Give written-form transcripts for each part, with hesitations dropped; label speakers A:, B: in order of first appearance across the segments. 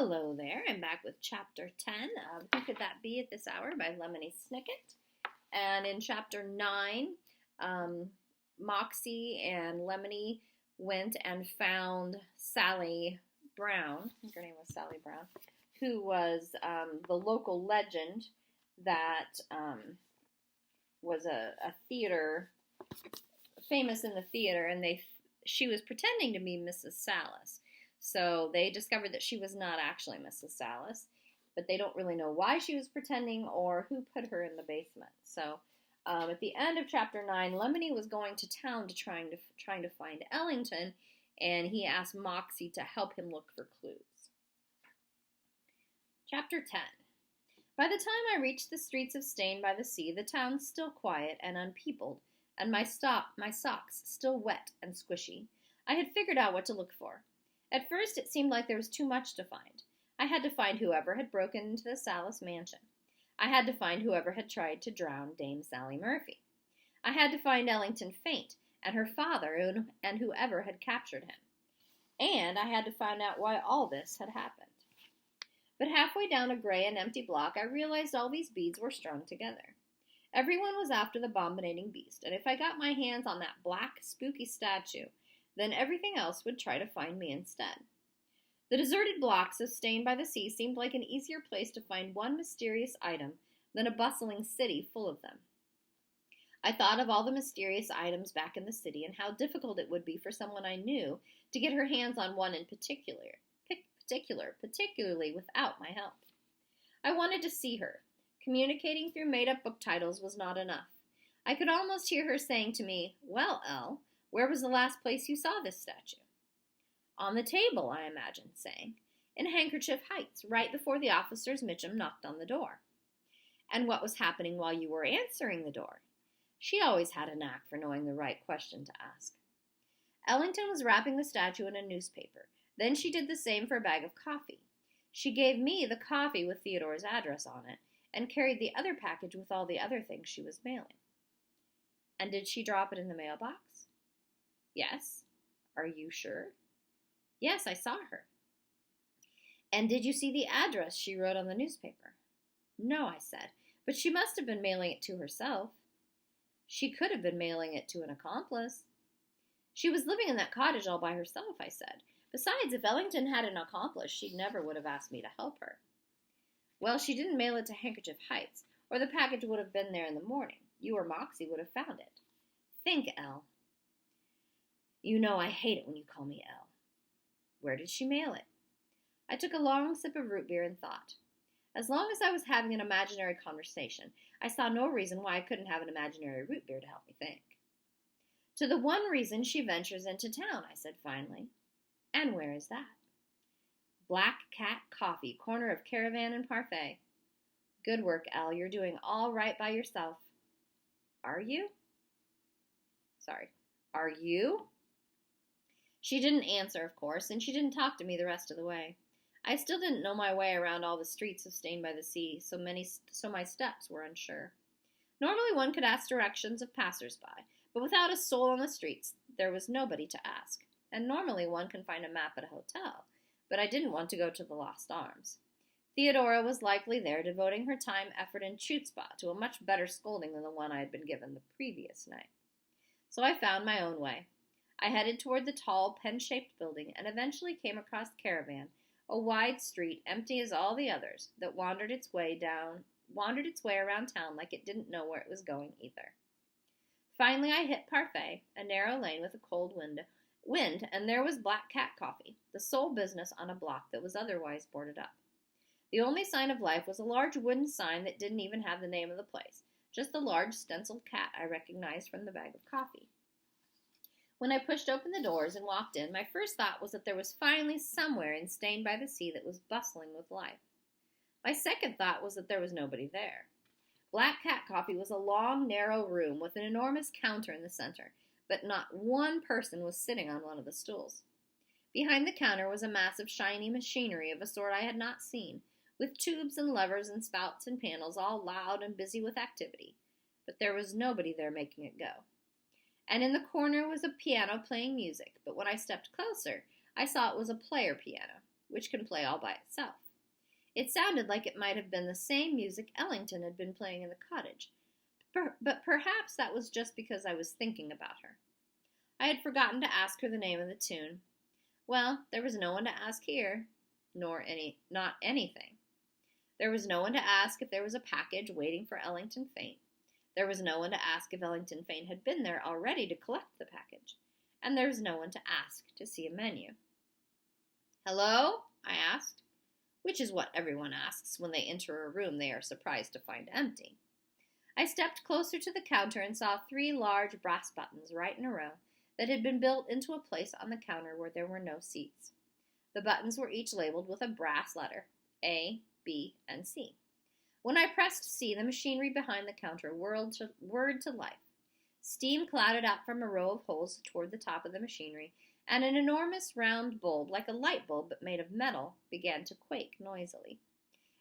A: Hello there, I'm back with Chapter 10 of Who Could That Be at This Hour by Lemony Snicket. And in Chapter 9, Moxie and Lemony went and found Sally Brown, I think her name was Sally Brown, who was the local legend that was a theater, famous in the theater, and she was pretending to be Mrs. Salas. So they discovered that she was not actually Mrs. Salas, but they don't really know why she was pretending or who put her in the basement. So at the end of Chapter 9, Lemony was going to town to trying to find Ellington, and he asked Moxie to help him look for clues. Chapter 10. By the time I reached the streets of Stained by the Sea, the town still quiet and unpeopled, and my socks still wet and squishy. I had figured out what to look for. At first, it seemed like there was too much to find. I had to find whoever had broken into the Salas mansion. I had to find whoever had tried to drown Dame Sally Murphy. I had to find Ellington Faint and her father and whoever had captured him. And I had to find out why all this had happened. But halfway down a gray and empty block, I realized all these beads were strung together. Everyone was after the bombinating beast, and if I got my hands on that black, spooky statue, then everything else would try to find me instead. The deserted blocks of Stained by the Sea seemed like an easier place to find one mysterious item than a bustling city full of them. I thought of all the mysterious items back in the city and how difficult it would be for someone I knew to get her hands on one in particularly without my help. I wanted to see her. Communicating through made-up book titles was not enough. I could almost hear her saying to me, "Well, Elle, where was the last place you saw this statue?" "On the table," I imagined saying, "in Handkerchief Heights, right before the officers Mitchum knocked on the door." "And what was happening while you were answering the door?" She always had a knack for knowing the right question to ask. Ellington was wrapping the statue in a newspaper. Then she did the same for a bag of coffee. She gave me the coffee with Theodore's address on it, and carried the other package with all the other things she was mailing. "And did she drop it in the mailbox?" "Yes." "Are you sure?" "Yes, I saw her." "And did you see the address she wrote on the newspaper?" "No," I said, "but she must have been mailing it to herself." "She could have been mailing it to an accomplice." "She was living in that cottage all by herself," I said. "Besides, if Ellington had an accomplice, she never would have asked me to help her." "Well, she didn't mail it to Handkerchief Heights, or the package would have been there in the morning. You or Moxie would have found it. Think, Elle." "You know I hate it when you call me Elle." "Where did she mail it?" I took a long sip of root beer and thought. As long as I was having an imaginary conversation, I saw no reason why I couldn't have an imaginary root beer to help me think. "To the one reason she ventures into town," I said finally. "And where is that?" "Black Cat Coffee, corner of Caravan and Parfait." "Good work, Elle. You're doing all right by yourself." Are you? Are you? She didn't answer, of course, and she didn't talk to me the rest of the way. I still didn't know my way around all the streets of Stained by the Sea, so my steps were unsure. Normally one could ask directions of passers-by, but without a soul on the streets, there was nobody to ask. And normally one can find a map at a hotel, but I didn't want to go to the Lost Arms. Theodora was likely there, devoting her time, effort, and chutzpah to a much better scolding than the one I had been given the previous night. So I found my own way. I headed toward the tall, pen-shaped building and eventually came across Caravan, a wide street, empty as all the others, that wandered its way around town like it didn't know where it was going either. Finally I hit Parfait, a narrow lane with a cold wind, and there was Black Cat Coffee, the sole business on a block that was otherwise boarded up. The only sign of life was a large wooden sign that didn't even have the name of the place, just the large stenciled cat I recognized from the bag of coffee. When I pushed open the doors and walked in, my first thought was that there was finally somewhere in Stained by the Sea that was bustling with life. My second thought was that there was nobody there. Black Cat Coffee was a long, narrow room with an enormous counter in the center, but not one person was sitting on one of the stools. Behind the counter was a mass of shiny machinery of a sort I had not seen, with tubes and levers and spouts and panels all loud and busy with activity, but there was nobody there making it go. And in the corner was a piano playing music, but when I stepped closer, I saw it was a player piano. which can play all by itself. It sounded like it might have been the same music Ellington had been playing in the cottage, but perhaps that was just because I was thinking about her. I had forgotten to ask her the name of the tune. Well, there was no one to ask here, not anything. There was no one to ask if there was a package waiting for Ellington Faint. There was no one to ask if Ellington Faint had been there already to collect the package. And there was no one to ask to see a menu. "Hello?" I asked, which is what everyone asks when they enter a room they are surprised to find empty. I stepped closer to the counter and saw 3 large brass buttons right in a row that had been built into a place on the counter where there were no seats. The buttons were each labeled with a brass letter, A, B, and C. When I pressed C, the machinery behind the counter whirred to life. Steam clouded out from a row of holes toward the top of the machinery, and an enormous round bulb, like a light bulb but made of metal, began to quake noisily.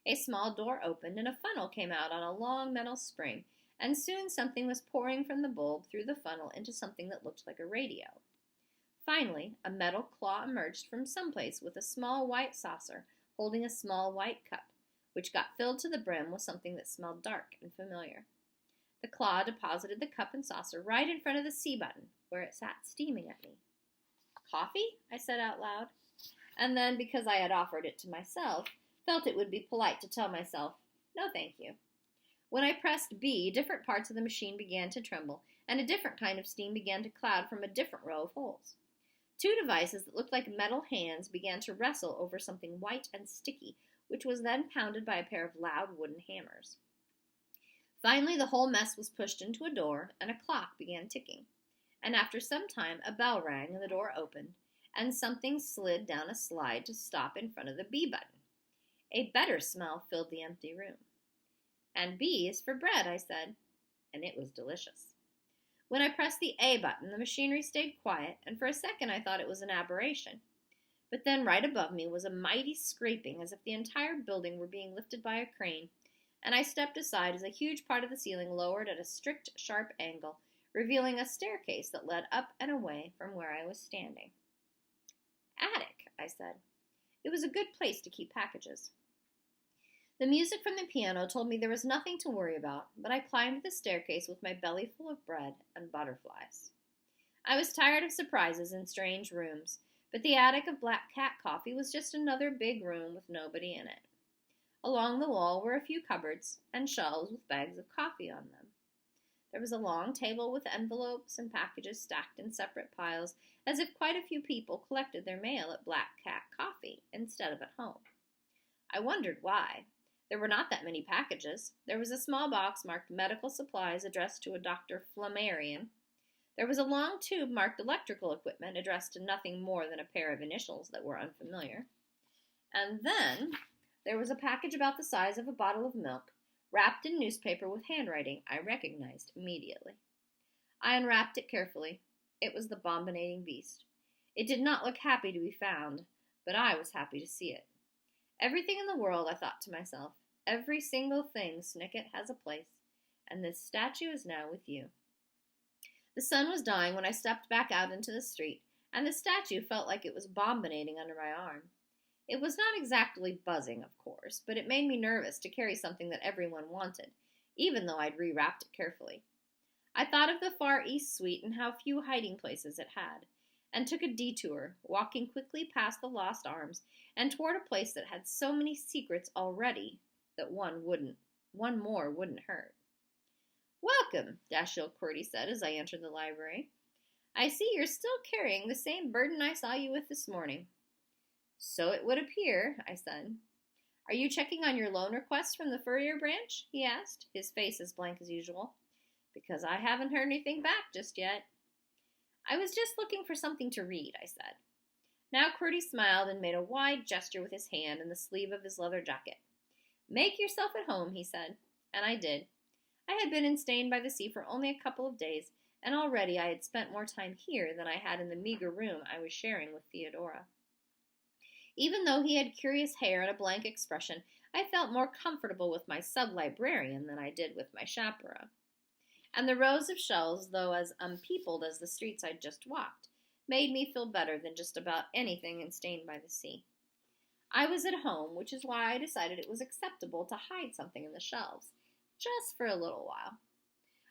A: A small door opened and a funnel came out on a long metal spring, and soon something was pouring from the bulb through the funnel into something that looked like a radio. Finally, a metal claw emerged from someplace with a small white saucer holding a small white cup, which got filled to the brim with something that smelled dark and familiar. The claw deposited the cup and saucer right in front of the C button, where it sat steaming at me. "Coffee?" I said out loud, and then, because I had offered it to myself, felt it would be polite to tell myself, "No, thank you." When I pressed B, different parts of the machine began to tremble, and a different kind of steam began to cloud from a different row of holes. 2 devices that looked like metal hands began to wrestle over something white and sticky, which was then pounded by a pair of loud wooden hammers. Finally, the whole mess was pushed into a door, and a clock began ticking. And after some time, a bell rang and the door opened, and something slid down a slide to stop in front of the B button. A better smell filled the empty room. "And B is for bread," I said, and it was delicious. When I pressed the A button, the machinery stayed quiet, and for a second I thought it was an aberration. But then right above me was a mighty scraping, as if the entire building were being lifted by a crane, and I stepped aside as a huge part of the ceiling lowered at a strict, sharp angle, revealing a staircase that led up and away from where I was standing. "Attic," I said. It was a good place to keep packages. The music from the piano told me there was nothing to worry about, but I climbed the staircase with my belly full of bread and butterflies. I was tired of surprises in strange rooms, but the attic of Black Cat Coffee was just another big room with nobody in it. Along the wall were a few cupboards and shelves with bags of coffee on them. There was a long table with envelopes and packages stacked in separate piles, as if quite a few people collected their mail at Black Cat Coffee instead of at home. I wondered why. There were not that many packages. There was a small box marked medical supplies addressed to a Dr. Flammarion. There was a long tube marked electrical equipment addressed to nothing more than a pair of initials that were unfamiliar. And then there was a package about the size of a bottle of milk, wrapped in newspaper with handwriting I recognized immediately. I unwrapped it carefully. It was the bombinating beast. It did not look happy to be found, but I was happy to see it. Everything in the world, I thought to myself, every single thing, Snicket, has a place, and this statue is now with you. The sun was dying when I stepped back out into the street, and the statue felt like it was bombinating under my arm. It was not exactly buzzing, of course, but it made me nervous to carry something that everyone wanted, even though I'd rewrapped it carefully. I thought of the Far East Suite and how few hiding places it had, and took a detour, walking quickly past the lost arms and toward a place that had so many secrets already that one more wouldn't hurt. "Welcome," Dashiell Qwerty said as I entered the library. "I see you're still carrying the same burden I saw you with this morning." "So it would appear," I said. "Are you checking on your loan request from the Furrier branch?" he asked, his face as blank as usual. "Because I haven't heard anything back just yet." "I was just looking for something to read," I said. Now Qwerty smiled and made a wide gesture with his hand in the sleeve of his leather jacket. "Make yourself at home," he said, and I did. I had been in Stained by the Sea for only a couple of days, and already I had spent more time here than I had in the meager room I was sharing with Theodora. Even though he had curious hair and a blank expression, I felt more comfortable with my sub-librarian than I did with my chaperone. And the rows of shelves, though as unpeopled as the streets I'd just walked, made me feel better than just about anything in Stained by the Sea. I was at home, which is why I decided it was acceptable to hide something in the shelves, just for a little while.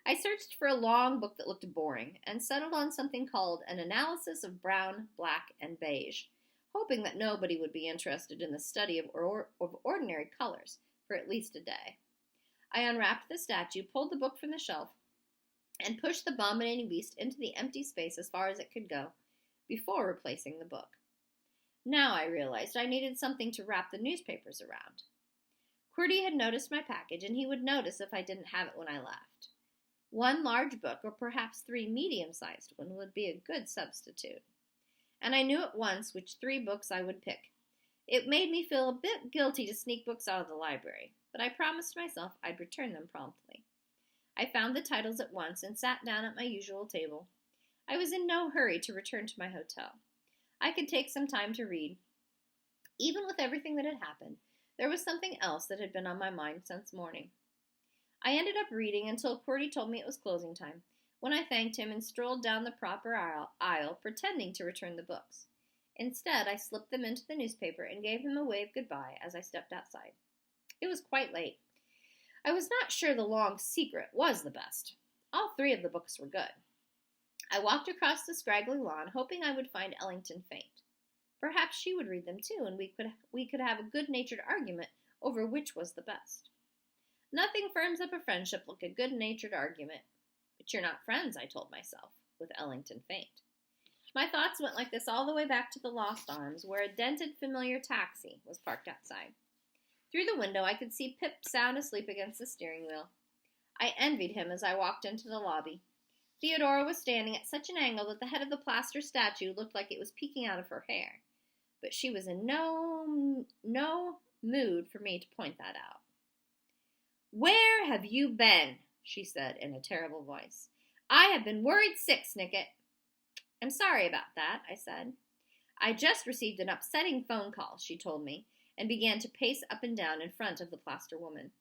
A: I searched for a long book that looked boring and settled on something called An Analysis of Brown, Black, and Beige, hoping that nobody would be interested in the study of ordinary colors for at least a day. I unwrapped the statue, pulled the book from the shelf, and pushed the abominating beast into the empty space as far as it could go, before replacing the book. Now I realized I needed something to wrap the newspapers around. Qwerty had noticed my package, and he would notice if I didn't have it when I left. One large book, or perhaps 3 medium-sized ones, would be a good substitute. And I knew at once which 3 books I would pick. It made me feel a bit guilty to sneak books out of the library, but I promised myself I'd return them promptly. I found the titles at once and sat down at my usual table. I was in no hurry to return to my hotel. I could take some time to read. Even with everything that had happened, there was something else that had been on my mind since morning. I ended up reading until Qwerty told me it was closing time, when I thanked him and strolled down the proper aisle, pretending to return the books. Instead, I slipped them into the newspaper and gave him a wave goodbye as I stepped outside. It was quite late. I was not sure The Long Secret was the best. All 3 of the books were good. I walked across the scraggly lawn, hoping I would find Ellington faint. Perhaps she would read them too, and we could have a good-natured argument over which was the best. Nothing firms up a friendship like a good-natured argument. But you're not friends, I told myself, with Ellington faint. My thoughts went like this all the way back to the Lost Arms, where a dented familiar taxi was parked outside. Through the window, I could see Pip sound asleep against the steering wheel. I envied him as I walked into the lobby. Theodora was standing at such an angle that the head of the plaster statue looked like it was peeking out of her hair. But she was in no mood for me to point that out. "Where have you been?" she said in a terrible voice. "I have been worried sick, Snicket." "I'm sorry about that," I said. "I just received an upsetting phone call," she told me, and began to pace up and down in front of the plaster woman.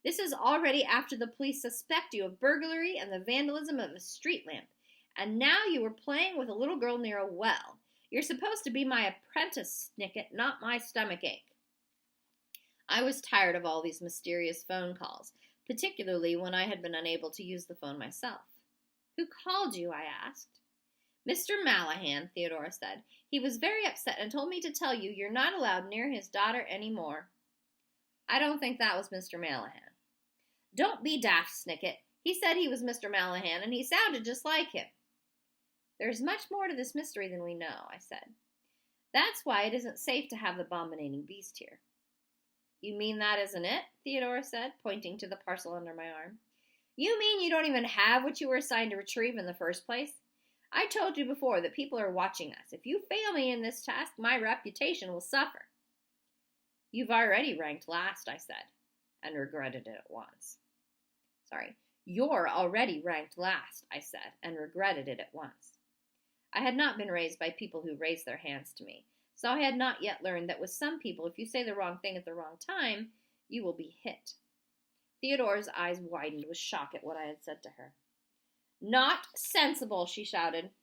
A: "This is already after the police suspect you of burglary and the vandalism of a street lamp, and now you are playing with a little girl near a well. You're supposed to be my apprentice, Snicket, not my stomachache." I was tired of all these mysterious phone calls, particularly when I had been unable to use the phone myself. "Who called you?" I asked. "Mr. Malahan," Theodora said. "He was very upset and told me to tell you you're not allowed near his daughter any more." "I don't think that was Mr. Malahan." "Don't be daft, Snicket. He said he was Mr. Malahan, and he sounded just like him." "There's much more to this mystery than we know," I said. "That's why it isn't safe to have the abominating beast here." "You mean that isn't it?" Theodora said, pointing to the parcel under my arm. "You mean you don't even have what you were assigned to retrieve in the first place? I told you before that people are watching us. If you fail me in this task, my reputation will suffer." "You've already ranked last," I said, and regretted it at once. "You're already ranked last," I said, and regretted it at once. I had not been raised by people who raised their hands to me, so I had not yet learned that with some people, if you say the wrong thing at the wrong time, you will be hit. Theodora's eyes widened with shock at what I had said to her. "Not sensible," she shouted.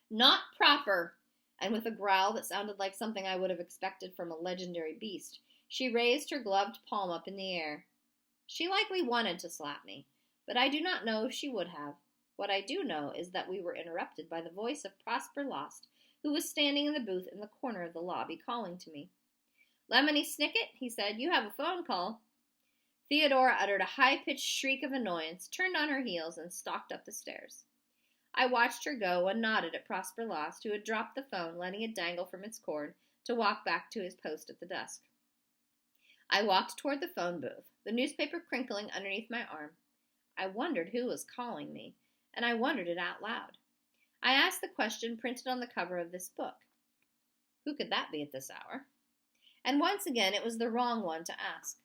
A: "Not proper." And with a growl that sounded like something I would have expected from a legendary beast, she raised her gloved palm up in the air. She likely wanted to slap me, but I do not know if she would have. What I do know is that we were interrupted by the voice of Prosper Lost, who was standing in the booth in the corner of the lobby calling to me. "Lemony Snicket," he said, "you have a phone call." Theodora uttered a high-pitched shriek of annoyance, turned on her heels, and stalked up the stairs. I watched her go and nodded at Prosper Lost, who had dropped the phone, letting it dangle from its cord, to walk back to his post at the desk. I walked toward the phone booth, the newspaper crinkling underneath my arm. I wondered who was calling me, and I wondered it out loud. I asked the question printed on the cover of this book. Who could that be at this hour? And once again it was the wrong one to ask.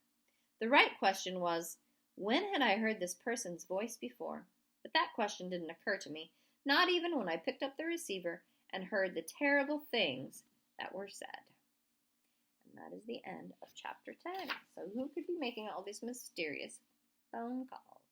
A: The right question was, when had I heard this person's voice before? But that question didn't occur to me, not even when I picked up the receiver and heard the terrible things that were said. And that is the end of chapter 10. So who could be making all these mysterious phone calls?